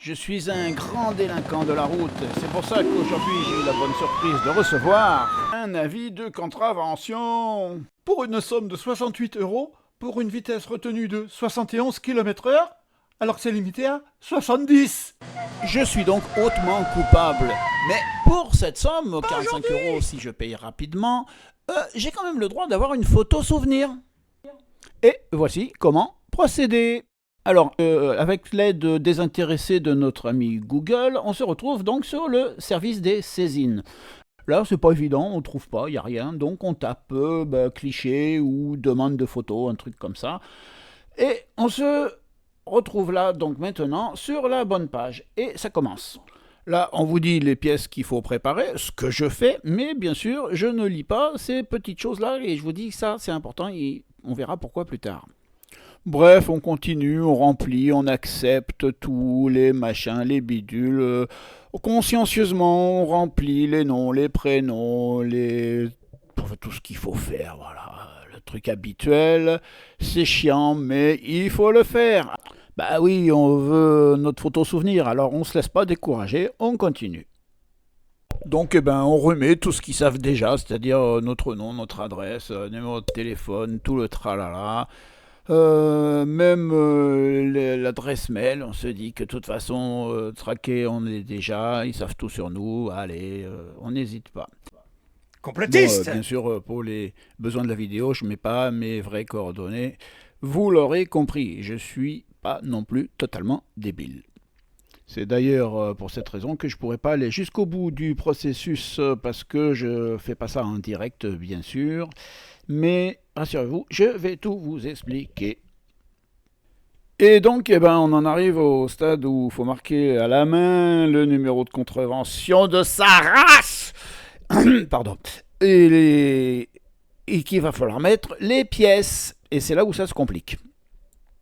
Je suis un grand délinquant de la route. C'est pour ça qu'aujourd'hui j'ai eu la bonne surprise de recevoir un avis de contravention pour une somme de 68 € pour une vitesse retenue de 71 km/h alors que c'est limité à 70. Je suis donc hautement coupable. Mais pour cette somme, 45 € si je paye rapidement, j'ai quand même le droit d'avoir une photo souvenir. Et voici comment procéder. Alors, avec l'aide désintéressée de notre ami Google, on se retrouve donc sur le service des saisines. Là, c'est pas évident, on trouve pas, il n'y a rien, donc on tape cliché ou demande de photo, un truc comme ça. Et on se retrouve là, donc maintenant, sur la bonne page. Et ça commence. Là, on vous dit les pièces qu'il faut préparer, ce que je fais, mais bien sûr, je ne lis pas ces petites choses-là, et je vous dis que ça, c'est important, et on verra pourquoi plus tard. Bref, on continue, on remplit, on accepte tous les machins, les bidules. Consciencieusement, on remplit les noms, les prénoms, tout ce qu'il faut faire, voilà. Le truc habituel, c'est chiant, mais il faut le faire. Bah oui, on veut notre photo souvenir, alors on se laisse pas décourager, on continue. Donc on remet tout ce qu'ils savent déjà, c'est-à-dire notre nom, notre adresse, numéro de téléphone, tout le tralala. Même l'adresse mail, on se dit que de toute façon, traqué on est déjà, ils savent tout sur nous, allez, on n'hésite pas. Complotiste. Bien sûr, pour les besoins de la vidéo, je ne mets pas mes vraies coordonnées. Vous l'aurez compris, je ne suis pas non plus totalement débile. C'est d'ailleurs pour cette raison que je ne pourrais pas aller jusqu'au bout du processus parce que je ne fais pas ça en direct, bien sûr. Mais rassurez-vous, je vais tout vous expliquer. Et donc, on en arrive au stade où il faut marquer à la main le numéro de contravention de sa race. Pardon. Et qu'il va falloir mettre les pièces. Et c'est là où ça se complique.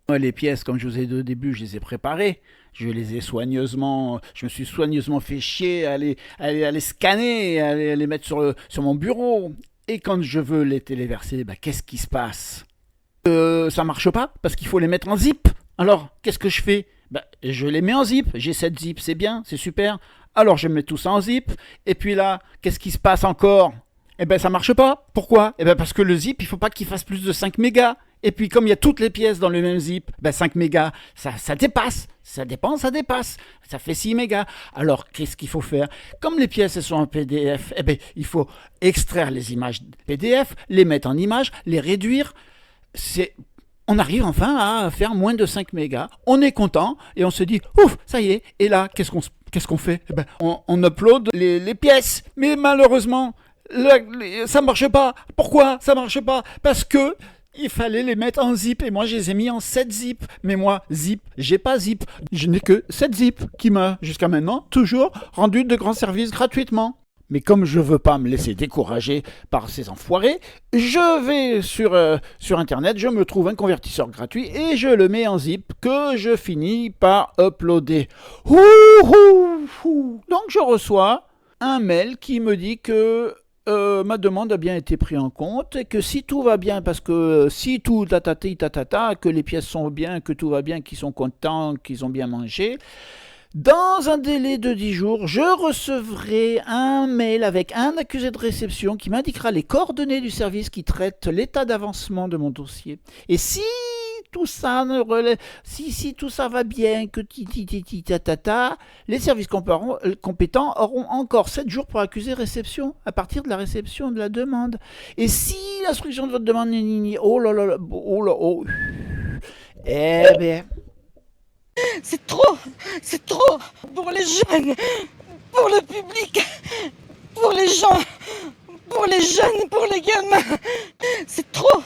Les pièces, comme je vous ai dit au début, je les ai préparées. Je me suis soigneusement fait chier à les scanner, à les mettre sur mon bureau. Et quand je veux les téléverser, qu'est-ce qui se passe ? Ça marche pas, parce qu'il faut les mettre en zip. Alors, qu'est-ce que je fais ? Je les mets en zip. J'ai 7 zips, c'est bien, c'est super. Alors, je mets tout ça en zip. Et puis là, qu'est-ce qui se passe encore ? Ça marche pas. Pourquoi ? Parce que le zip, il faut pas qu'il fasse plus de 5 mégas. Et puis, comme il y a toutes les pièces dans le même zip, 5 mégas, ça dépasse. Ça dépasse. Ça fait 6 mégas. Alors, qu'est-ce qu'il faut faire ? Comme les pièces elles sont en PDF, il faut extraire les images PDF, les mettre en images, les réduire. On arrive enfin à faire moins de 5 mégas. On est content et on se dit, ouf, ça y est. Et là, qu'est-ce qu'on fait ? On upload les pièces. Mais malheureusement, ça marche pas. Pourquoi ça marche pas ? Parce que il fallait les mettre en zip et moi je les ai mis en 7 zip. Mais moi, zip, j'ai pas zip. Je n'ai que 7 zip qui m'a, jusqu'à maintenant, toujours rendu de grands services gratuitement. Mais comme je veux pas me laisser décourager par ces enfoirés, je vais sur internet, je me trouve un convertisseur gratuit et je le mets en zip que je finis par uploader. Donc je reçois un mail qui me dit que ma demande a bien été prise en compte et que si tout va bien, parce que si tout tatata, que les pièces sont bien, que tout va bien, qu'ils sont contents, qu'ils ont bien mangé, dans un délai de 10 jours, je recevrai un mail avec un accusé de réception qui m'indiquera les coordonnées du service qui traite l'état d'avancement de mon dossier. Et si tout ça si tout ça va bien, que les services compétents auront encore 7 jours pour accuser réception à partir de la réception de la demande. Et si l'instruction de votre demande c'est trop pour les jeunes, pour le public, pour les gens, pour les jeunes, pour les gamins. C'est trop.